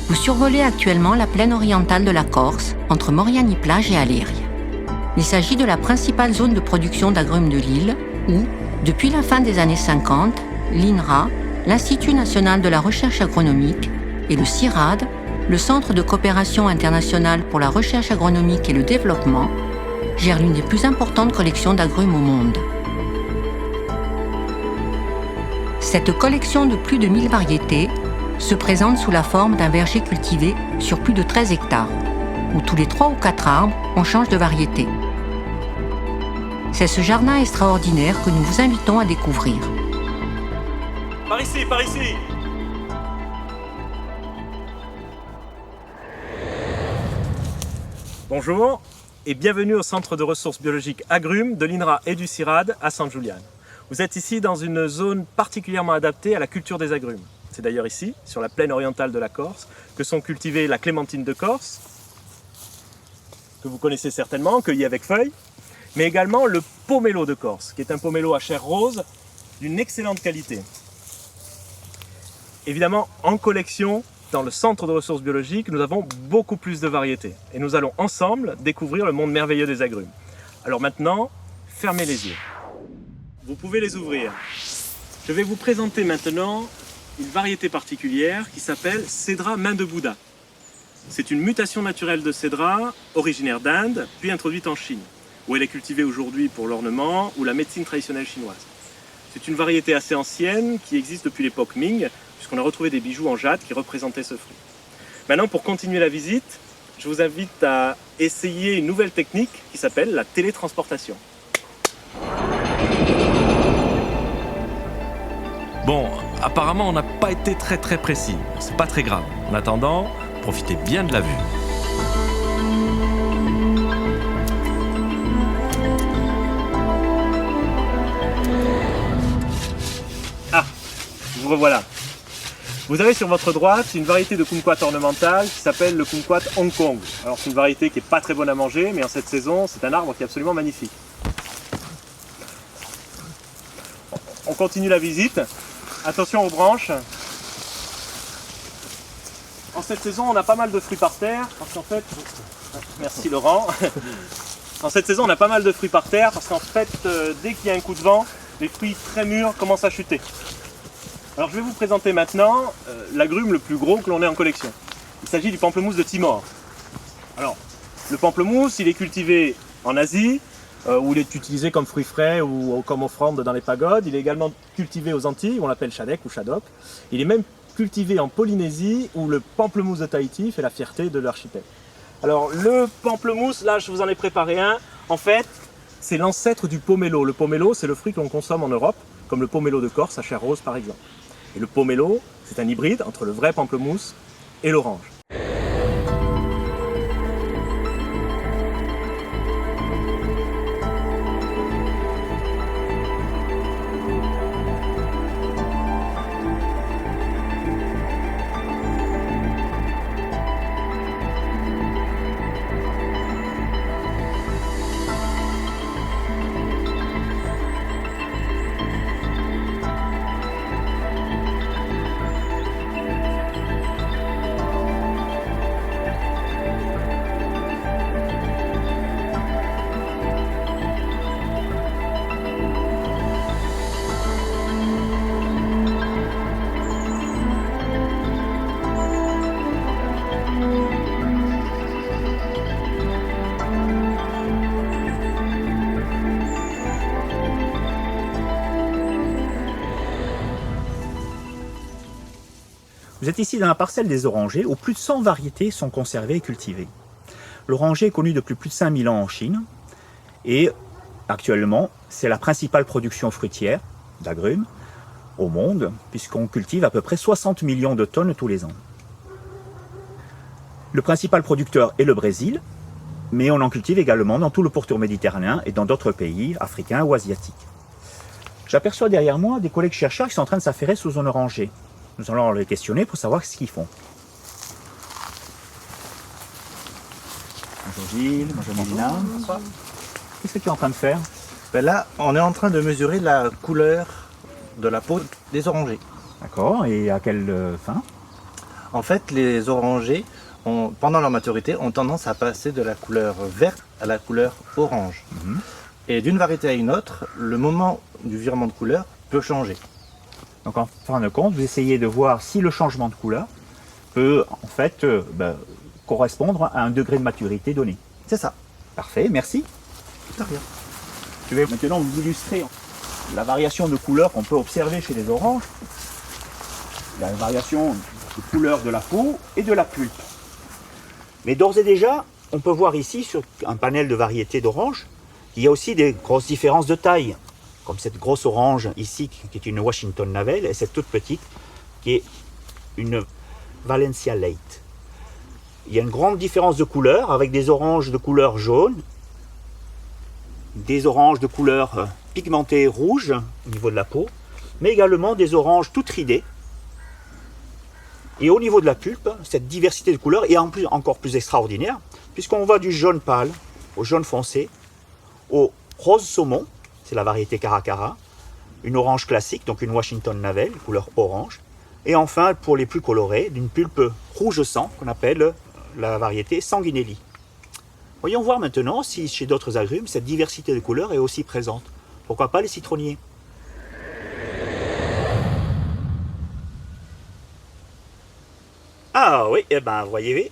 Vous survolez actuellement la plaine orientale de la Corse, entre Moriani-Plage et Aléria. Il s'agit de la principale zone de production d'agrumes de l'île où, depuis la fin des années 50, l'INRA, l'Institut national de la recherche agronomique, et le CIRAD, le Centre de coopération internationale pour la recherche agronomique et le développement, gèrent l'une des plus importantes collections d'agrumes au monde. Cette collection de plus de 1000 variétés se présente sous la forme d'un verger cultivé sur plus de 13 hectares, où tous les 3 ou 4 arbres, on change de variété. C'est ce jardin extraordinaire que nous vous invitons à découvrir. Par ici, par ici! Bonjour et bienvenue au Centre de ressources biologiques agrumes de l'INRA et du CIRAD à San Giuliano. Vous êtes ici dans une zone particulièrement adaptée à la culture des agrumes. C'est d'ailleurs ici, sur la plaine orientale de la Corse, que sont cultivées la clémentine de Corse, que vous connaissez certainement, cueillie avec feuilles, mais également le pomelo de Corse, qui est un pomelo à chair rose d'une excellente qualité. Évidemment, en collection, dans le Centre de ressources biologiques, nous avons beaucoup plus de variétés. Et nous allons ensemble découvrir le monde merveilleux des agrumes. Alors maintenant, fermez les yeux. Vous pouvez les ouvrir. Je vais vous présenter maintenant une variété particulière qui s'appelle Cédra main de Bouddha. C'est une mutation naturelle de Cédra, originaire d'Inde, puis introduite en Chine, où elle est cultivée aujourd'hui pour l'ornement ou la médecine traditionnelle chinoise. C'est une variété assez ancienne qui existe depuis l'époque Ming, puisqu'on a retrouvé des bijoux en jade qui représentaient ce fruit. Maintenant, pour continuer la visite, je vous invite à essayer une nouvelle technique qui s'appelle la télétransportation. Bon, apparemment on n'a pas été très précis, c'est pas très grave. En attendant, profitez bien de la vue. Ah, vous revoilà. Vous avez sur votre droite une variété de kumquat ornemental qui s'appelle le kumquat Hong Kong. Alors c'est une variété qui n'est pas très bonne à manger, mais en cette saison, c'est un arbre qui est absolument magnifique. On continue la visite. Attention aux branches. En cette saison, on a pas mal de fruits par terre, parce qu'en fait... Merci Laurent. En cette saison, on a pas mal de fruits par terre, parce qu'en fait, dès qu'il y a un coup de vent, les fruits très mûrs commencent à chuter. Alors je vais vous présenter maintenant l'agrume le plus gros que l'on ait en collection. Il s'agit du pamplemousse de Timor. Alors, le pamplemousse, il est cultivé en Asie, où il est utilisé comme fruit frais ou comme offrande dans les pagodes. Il est également cultivé aux Antilles, où on l'appelle Shadek ou Shadok. Il est même cultivé en Polynésie, où le pamplemousse de Tahiti fait la fierté de l'archipel. Alors le pamplemousse, là je vous en ai préparé un. En fait, c'est l'ancêtre du pomelo. Le pomelo, c'est le fruit que l'on consomme en Europe, comme le pomelo de Corse à chair rose par exemple. Et le pomelo, c'est un hybride entre le vrai pamplemousse et l'orange. Vous êtes ici dans la parcelle des orangers où plus de 100 variétés sont conservées et cultivées. L'oranger est connu depuis plus de 5000 ans en Chine et actuellement c'est la principale production fruitière d'agrumes au monde puisqu'on cultive à peu près 60 millions de tonnes tous les ans. Le principal producteur est le Brésil, mais on en cultive également dans tout le pourtour méditerranéen et dans d'autres pays africains ou asiatiques. J'aperçois derrière moi des collègues chercheurs qui sont en train de s'affairer sous un oranger. Nous allons les questionner pour savoir ce qu'ils font. Bonjour Gilles, bonjour Mélina. Qu'est-ce que tu es en train de faire? Ben là, on est en train de mesurer la couleur de la peau des orangers. D'accord, et à quelle fin? En fait, les orangers, pendant leur maturité, ont tendance à passer de la couleur verte à la couleur orange. Et d'une variété à une autre, le moment du virement de couleur peut changer. Donc en fin de compte, vous essayez de voir si le changement de couleur peut en fait correspondre à un degré de maturité donné. C'est ça. Parfait, merci. De rien. Je vais maintenant vous illustrer la variation de couleur qu'on peut observer chez les oranges. La variation de couleur de la peau et de la pulpe. Mais d'ores et déjà, on peut voir ici sur un panel de variétés d'oranges, il y a aussi des grosses différences de taille. Comme cette grosse orange ici, qui est une Washington Navel, et cette toute petite, qui est une Valencia Late. Il y a une grande différence de couleur, avec des oranges de couleur jaune, des oranges de couleur pigmentée rouge au niveau de la peau, mais également des oranges toutes ridées. Et au niveau de la pulpe, cette diversité de couleurs est encore plus extraordinaire, puisqu'on va du jaune pâle au jaune foncé, au rose saumon, c'est la variété Caracara, une orange classique, donc une Washington Navel, couleur orange, et enfin, pour les plus colorés, d'une pulpe rouge sang, qu'on appelle la variété Sanguinelli. Voyons voir maintenant si chez d'autres agrumes, cette diversité de couleurs est aussi présente. Pourquoi pas les citronniers? Ah oui, eh ben, voyez,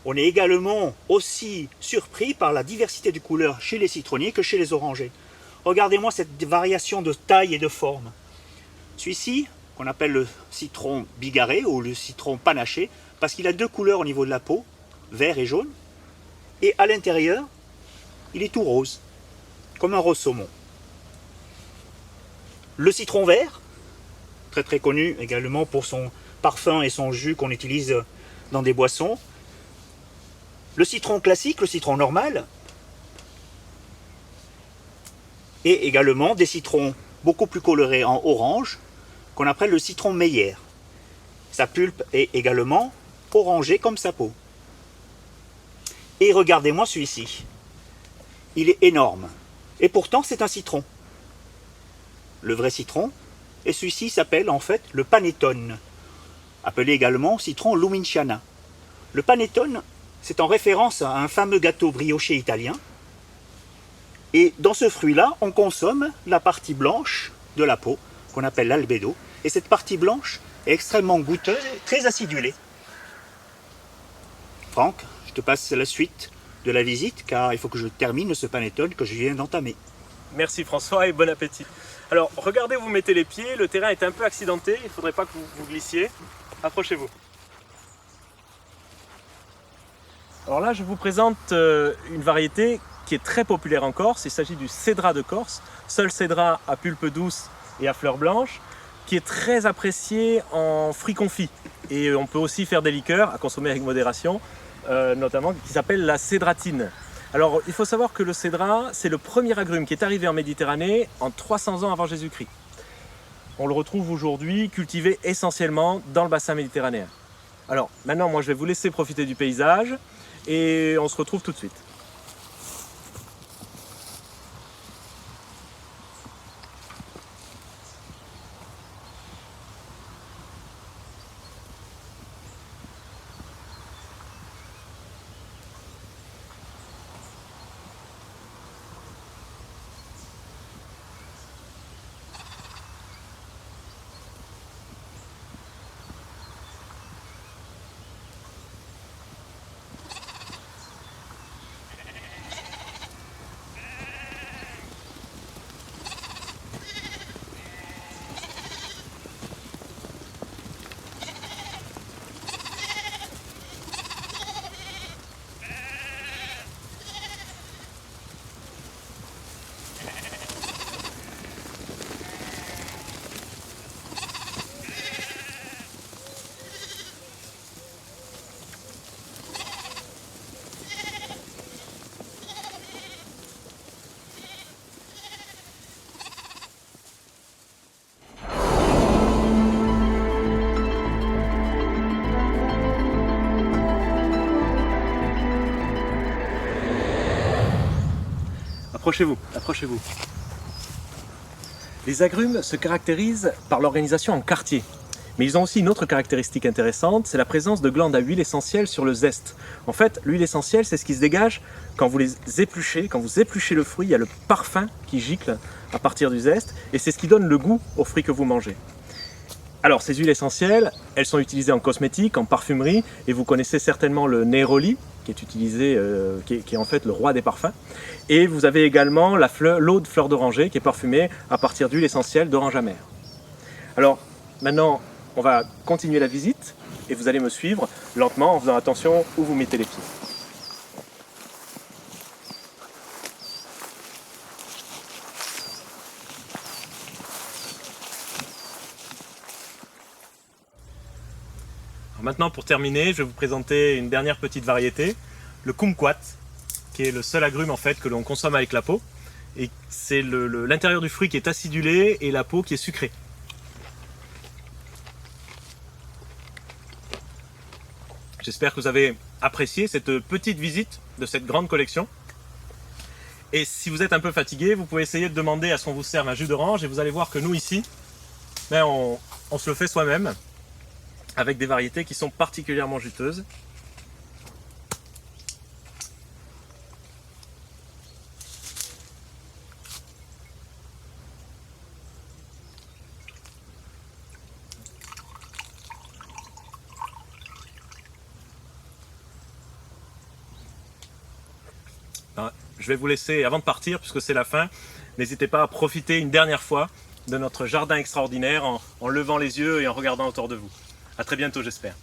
on est également aussi surpris par la diversité de couleurs chez les citronniers que chez les orangers. Regardez-moi cette variation de taille et de forme. Celui-ci, qu'on appelle le citron bigarré ou le citron panaché, parce qu'il a deux couleurs au niveau de la peau, vert et jaune, et à l'intérieur, il est tout rose, comme un rose saumon. Le citron vert, très très connu également pour son parfum et son jus qu'on utilise dans des boissons. Le citron classique, le citron normal, et également des citrons beaucoup plus colorés en orange, qu'on appelle le citron Meyer. Sa pulpe est également orangée comme sa peau. Et regardez-moi celui-ci. Il est énorme. Et pourtant, c'est un citron. Le vrai citron. Et celui-ci s'appelle en fait le panettone, appelé également citron Luminciana. Le panettone, c'est en référence à un fameux gâteau brioché italien. Et dans ce fruit-là, on consomme la partie blanche de la peau, qu'on appelle l'albédo. Et cette partie blanche est extrêmement goûteuse et très acidulée. Franck, je te passe la suite de la visite, car il faut que je termine ce panettone que je viens d'entamer. Merci François et bon appétit. Alors regardez où vous mettez les pieds, le terrain est un peu accidenté, il ne faudrait pas que vous glissiez. Approchez-vous. Alors là je vous présente une variété qui est très populaire en Corse, il s'agit du cédrat de Corse, seul cédrat à pulpe douce et à fleurs blanches, qui est très apprécié en fruits confits. Et on peut aussi faire des liqueurs à consommer avec modération, notamment qui s'appelle la cédratine. Alors il faut savoir que le cédrat, c'est le premier agrume qui est arrivé en Méditerranée en 300 ans avant Jésus-Christ. On le retrouve aujourd'hui cultivé essentiellement dans le bassin méditerranéen. Alors maintenant, moi je vais vous laisser profiter du paysage et on se retrouve tout de suite. Approchez-vous, approchez-vous. Les agrumes se caractérisent par l'organisation en quartiers. Mais ils ont aussi une autre caractéristique intéressante, c'est la présence de glandes à huile essentielle sur le zeste. En fait, l'huile essentielle, c'est ce qui se dégage quand vous les épluchez. Quand vous épluchez le fruit, il y a le parfum qui gicle à partir du zeste, et c'est ce qui donne le goût aux fruits que vous mangez. Alors, ces huiles essentielles, elles sont utilisées en cosmétique, en parfumerie, et vous connaissez certainement le néroli, qui est utilisé, qui est en fait le roi des parfums. Et vous avez également l'eau de fleur d'oranger, qui est parfumée à partir d'huile essentielle d'orange amère. Alors, maintenant, on va continuer la visite et vous allez me suivre lentement en faisant attention où vous mettez les pieds. Alors maintenant, pour terminer, je vais vous présenter une dernière petite variété, le kumquat, qui est le seul agrume en fait que l'on consomme avec la peau. Et c'est l'intérieur du fruit qui est acidulé et la peau qui est sucrée. J'espère que vous avez apprécié cette petite visite de cette grande collection. Et si vous êtes un peu fatigué, vous pouvez essayer de demander à ce qu'on vous serve un jus d'orange et vous allez voir que nous ici, on se le fait soi-même avec des variétés qui sont particulièrement juteuses. Je vais vous laisser, avant de partir, puisque c'est la fin, n'hésitez pas à profiter une dernière fois de notre jardin extraordinaire en levant les yeux et en regardant autour de vous. À très bientôt, j'espère.